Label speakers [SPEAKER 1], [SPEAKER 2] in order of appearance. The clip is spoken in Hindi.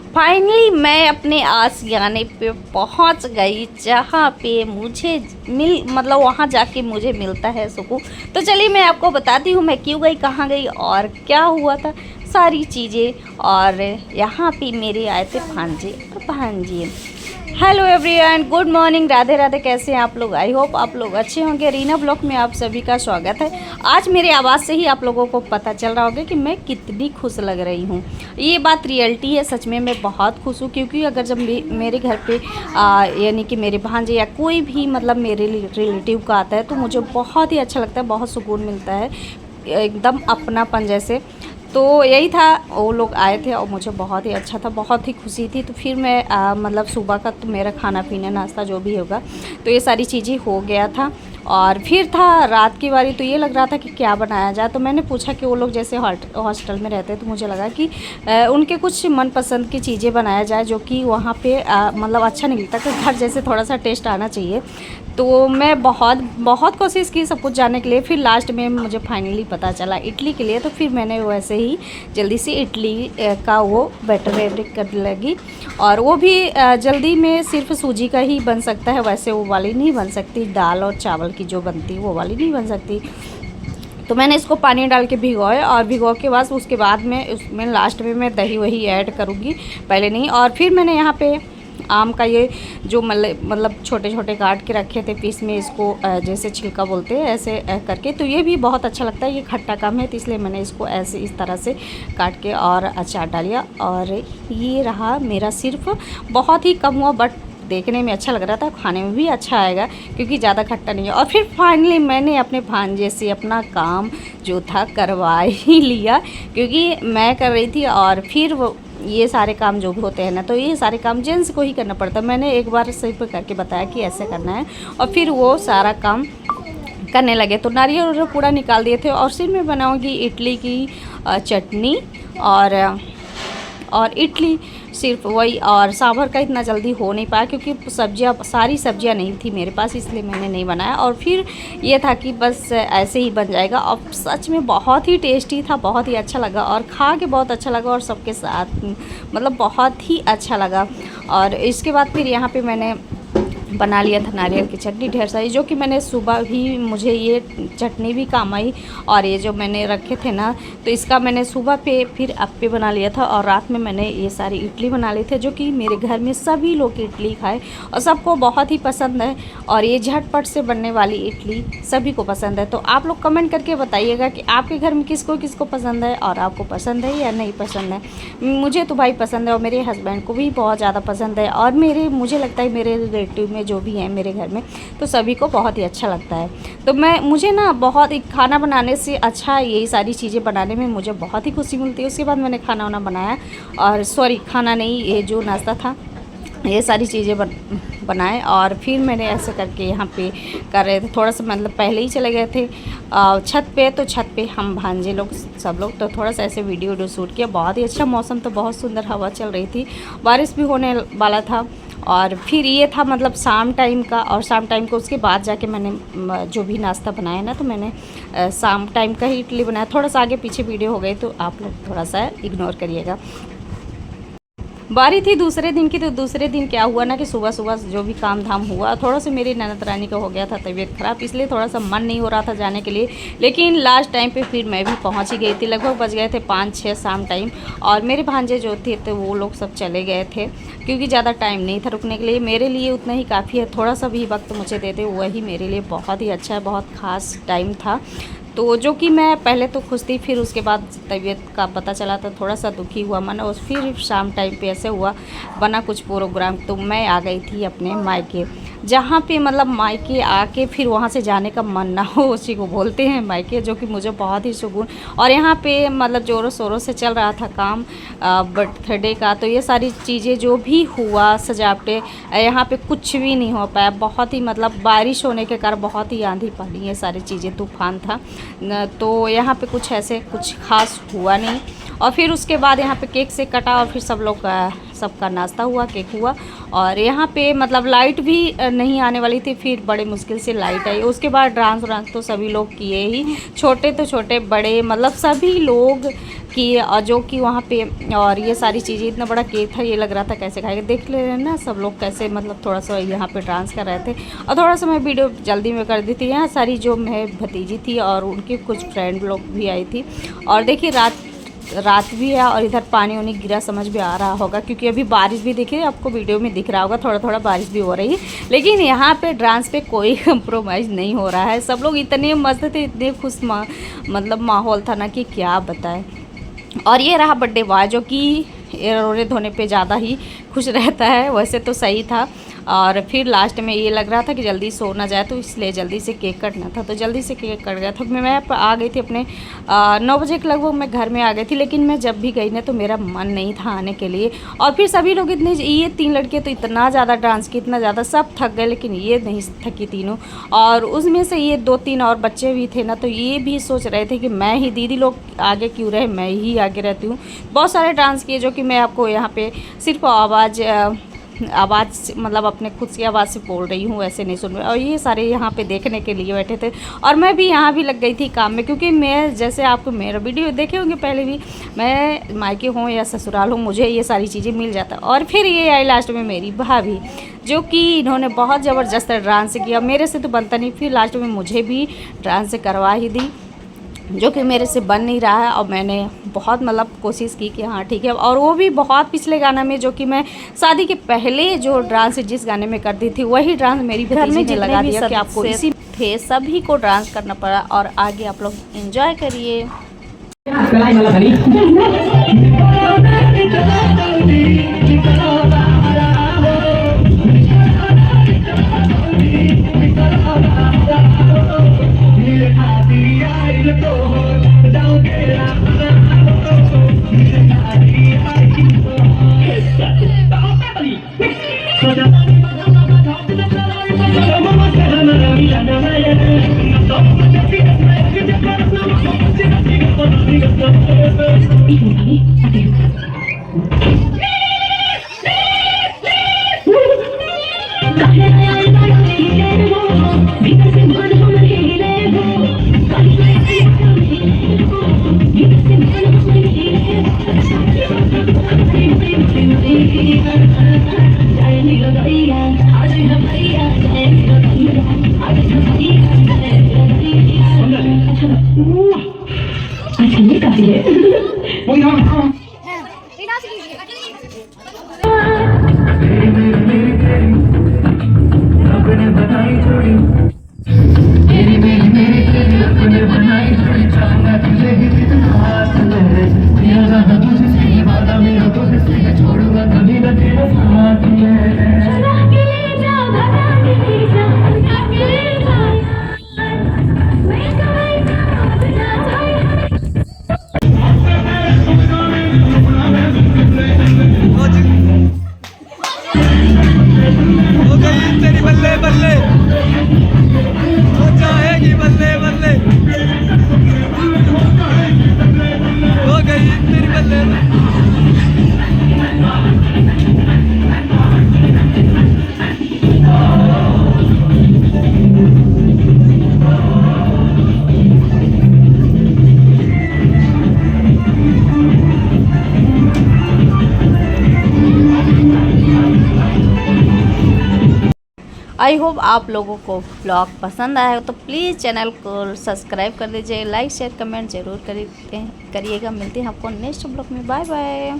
[SPEAKER 1] फाइनली मैं अपने आशियाने पे पहुंच गई, जहाँ पे मुझे मतलब वहाँ जाके मुझे मिलता है सुकून। तो चलिए मैं आपको बताती हूँ मैं क्यों गई, कहाँ गई और क्या हुआ था, सारी चीज़ें। और यहाँ पे मेरे आए थे भांजे और भांजी। Hello everyone, good morning, Radhe Radhe. कैसे हैं आप लोग? आई होप आप लोग अच्छे होंगे। रीना ब्लॉग में आप सभी का स्वागत है। आज मेरी आवाज़ से ही आप लोगों को पता चल रहा होगा कि मैं कितनी खुश लग रही हूँ। ये बात रियलिटी है, सच में मैं बहुत खुश हूँ। क्योंकि अगर जब मेरे घर पे यानी कि मेरे भांजे या कोई भी मतलब मेरे रिलेटिव का आता है तो मुझे बहुत ही अच्छा लगता है, बहुत सुकून मिलता है, एकदम अपनापन जैसे। तो यही था, वो लोग आए थे और मुझे बहुत ही अच्छा था, बहुत ही खुशी थी। तो फिर मैं मतलब सुबह का तो मेरा खाना पीना नाश्ता जो भी होगा तो ये सारी चीज़ें हो गया था। और फिर था रात की बारी, तो ये लग रहा था कि क्या बनाया जाए। तो मैंने पूछा कि वो लोग जैसे हॉस्टल में रहते हैं तो मुझे लगा कि उनके कुछ मनपसंद की चीज़ें बनाया जाए जो कि वहाँ पे मतलब अच्छा नहीं लगता, कि घर जैसे थोड़ा सा टेस्ट आना चाहिए। तो मैं बहुत बहुत कोशिश की सब कुछ जानने के लिए। फिर लास्ट में मुझे फाइनली पता चला इडली के लिए। तो फिर मैंने वैसे ही जल्दी से इडली का वो बैटर फैब्रिक करने लगी। और वो भी जल्दी में सिर्फ सूजी का ही बन सकता है, वैसे वो वाली नहीं बन सकती, दाल और चावल की जो बनती है वो वाली नहीं बन सकती। तो मैंने इसको पानी डाल के भिगोए, और भिगो के बाद उसके बाद में उसमें लास्ट में मैं दही वही ऐड करूँगी, पहले नहीं। और फिर मैंने यहाँ पे आम का ये जो मतलब छोटे छोटे काट के रखे थे पीस में, इसको जैसे छिलका बोलते हैं ऐसे करके, तो ये भी बहुत अच्छा लगता है। ये खट्टा कम है तो इसलिए मैंने इसको ऐसे इस तरह से काट के और अचार डालिया। और ये रहा मेरा, सिर्फ बहुत ही कम हुआ बट देखने में अच्छा लग रहा था, खाने में भी अच्छा आएगा क्योंकि ज़्यादा खट्टा नहीं है। और फिर फाइनली मैंने अपने भांजे से अपना काम जो था करवा ही लिया, क्योंकि मैं कर रही थी। और फिर वो ये सारे काम जो भी होते हैं ना, तो ये सारे काम जेंट्स को ही करना पड़ता है। मैंने एक बार सिर्फ करके बताया कि ऐसे करना है, और फिर वो सारा काम करने लगे। तो नारियल पूरा निकाल दिए थे। और फिर मैं बनाऊँगी इडली की चटनी और इडली सिर्फ वही। और सांभर का इतना जल्दी हो नहीं पाया क्योंकि सारी सब्जियां नहीं थी मेरे पास, इसलिए मैंने नहीं बनाया। और फिर ये था कि बस ऐसे ही बन जाएगा। और सच में बहुत ही टेस्टी था, बहुत ही अच्छा लगा और खा के बहुत अच्छा लगा, और सबके साथ मतलब बहुत ही अच्छा लगा। और इसके बाद फिर यहाँ पे मैंने बना लिया था नारियल की चटनी ढेर सारी, जो कि मैंने सुबह भी, मुझे ये चटनी भी काम आई। और ये जो मैंने रखे थे ना, तो इसका मैंने सुबह पे फिर अप्पे बना लिया था, और रात में मैंने ये सारी इडली बना ली थे, जो कि मेरे घर में सभी लोग इडली खाए और सबको बहुत ही पसंद है। और ये झटपट से बनने वाली इडली सभी को पसंद है। तो आप लोग कमेंट करके बताइएगा कि आपके घर में किसको किसको पसंद है, और आपको पसंद है या नहीं पसंद है। मुझे तो भाई पसंद है, और मेरे हस्बैंड को भी बहुत ज़्यादा पसंद है, और मुझे लगता है मेरे रिलेटिव जो भी हैं मेरे घर में, तो सभी को बहुत ही अच्छा लगता है। तो मुझे ना बहुत ही खाना बनाने से अच्छा, यही सारी चीज़ें बनाने में मुझे बहुत ही खुशी मिलती है। उसके बाद मैंने खाना वाना बनाया, और सॉरी खाना नहीं, ये जो नाश्ता था ये सारी चीज़ें बनाए। और फिर मैंने ऐसे करके यहाँ पे कर रहे थे, थोड़ा सा मतलब पहले ही चले गए थे छत पे। तो छत पे हम भांजे लोग सब लोग तो थोड़ा सा ऐसे वीडियो शूट किया। बहुत ही अच्छा मौसम, तो बहुत सुंदर हवा चल रही थी, बारिश भी होने वाला था। और फिर ये था मतलब शाम टाइम का, और शाम टाइम को उसके बाद जाके मैंने जो भी नाश्ता बनाया ना, तो मैंने शाम टाइम का ही इडली बनाया। थोड़ा सा आगे पीछे वीडियो हो गई तो आप लोग थोड़ा सा इग्नोर करिएगा। बारी थी दूसरे दिन की, तो दूसरे दिन क्या हुआ ना कि सुबह सुबह जो भी काम धाम हुआ, थोड़ा सा मेरी ननद रानी का हो गया था तबीयत ख़राब, इसलिए थोड़ा सा मन नहीं हो रहा था जाने के लिए। लेकिन लास्ट टाइम पे फिर मैं भी पहुंच ही गई थी, लगभग बज गए थे 5-6 शाम टाइम। और मेरे भांजे जो थे तो वो लोग सब चले गए थे, क्योंकि ज़्यादा टाइम नहीं था रुकने के लिए। मेरे लिए उतना ही काफ़ी है, थोड़ा सा भी वक्त मुझे देते वही मेरे लिए बहुत ही अच्छा है, बहुत ख़ास टाइम था। तो जो कि मैं पहले तो खुश थी, फिर उसके बाद तबीयत का पता चला तो थोड़ा सा दुखी हुआ मन। और फिर शाम टाइम पे ऐसे हुआ, बना कुछ प्रोग्राम, तो मैं आ गई थी अपने मायके, जहाँ पे मतलब मायके आके फिर वहाँ से जाने का मन ना हो, उसी को बोलते हैं मायके, जो कि मुझे बहुत ही सुकून। और यहाँ पे मतलब ज़ोरों शोरों से चल रहा था काम बर्थडे का, तो ये सारी चीज़ें जो भी हुआ सजावटें, यहाँ पे कुछ भी नहीं हो पाया। बहुत ही मतलब बारिश होने के कारण बहुत ही आंधी पानी, ये सारी चीज़ें, तूफान था, तो यहाँ पे कुछ ऐसे कुछ खास हुआ नहीं। और फिर उसके बाद यहाँ पे केक से कटा, और फिर सब लोग सबका नाश्ता हुआ, केक हुआ। और यहाँ पे मतलब लाइट भी नहीं आने वाली थी, फिर बड़े मुश्किल से लाइट आई। उसके बाद डांस वांस तो सभी लोग किए ही, छोटे तो छोटे बड़े मतलब सभी लोग किए। और जो कि वहाँ पे और ये सारी चीज़ें, इतना बड़ा केक था, ये लग रहा था कैसे खाएगा। देख ले रहे हैं ना सब लोग कैसे मतलब थोड़ा सा यहाँ पे डांस कर रहे थे। और थोड़ा सा मैं वीडियो जल्दी में कर दी थी। यहाँ सारी जो मैं भतीजी थी और उनके कुछ फ्रेंड लोग भी आई थी। और देखिए रात भी है और इधर पानी वानी गिरा, समझ भी आ रहा होगा क्योंकि अभी बारिश भी देखिए आपको वीडियो में दिख रहा होगा, थोड़ा थोड़ा बारिश भी हो रही है। लेकिन यहाँ पे डांस पे कोई कंप्रोमाइज़ नहीं हो रहा है। सब लोग इतने मस्त थे, इतने खुश मतलब माहौल था ना कि क्या बताएं। और ये रहा बर्थडे बॉय जो कि रोने धोने पे ज़्यादा ही खुश रहता है, वैसे तो सही था। और फिर लास्ट में ये लग रहा था कि जल्दी सो ना जाए, तो इसलिए जल्दी से केक कटना था, तो जल्दी से केक कट गया था। मैं आ गई थी अपने 9 बजे के लगभग मैं घर में आ गई थी। लेकिन मैं जब भी गई ना तो मेरा मन नहीं था आने के लिए। और फिर सभी लोग इतने, ये 3 लड़के तो इतना ज़्यादा डांस की, इतना ज़्यादा, सब थक गए लेकिन ये नहीं थकी तीनों। और उसमें से ये 2-3 और बच्चे भी थे ना, तो ये भी सोच रहे थे कि मैं ही, दीदी लोग आगे क्यों रहे, मैं ही आगे रहती हूँ। बहुत सारे डांस किए जो कि मैं आपको यहाँ पे सिर्फ आवाज़ मतलब अपने खुद की आवाज़ से बोल रही हूँ, ऐसे नहीं सुन रही। और ये सारे यहाँ पे देखने के लिए बैठे थे और मैं भी यहाँ भी लग गई थी काम में, क्योंकि मैं जैसे आपको मेरा वीडियो देखे होंगे पहले भी, मैं मायके हूँ या ससुराल हूँ, मुझे ये सारी चीज़ें मिल जाता। और फिर ये आई लास्ट में मेरी भाभी, जो कि इन्होंने बहुत ज़बरदस्त डांस किया। मेरे से तो बनता नहीं, फिर लास्ट में मुझे भी डांस करवा ही दी, जो कि मेरे से बन नहीं रहा है। और मैंने बहुत मतलब कोशिश की कि हाँ ठीक है। और वो भी बहुत पिछले गाना में, जो कि मैं शादी के पहले जो डांस जिस गाने में करती थी वही डांस मेरी भतीजी ने लगा दिया कि आपको इसी थे, सभी को डांस करना पड़ा। और आगे आप लोग एंजॉय करिए। आई होप आप लोगों को ब्लॉग पसंद आया हो तो प्लीज़ चैनल को सब्सक्राइब कर दीजिए, लाइक शेयर कमेंट ज़रूर करिएगा। मिलते हैं आपको नेक्स्ट ब्लॉग में। Bye bye.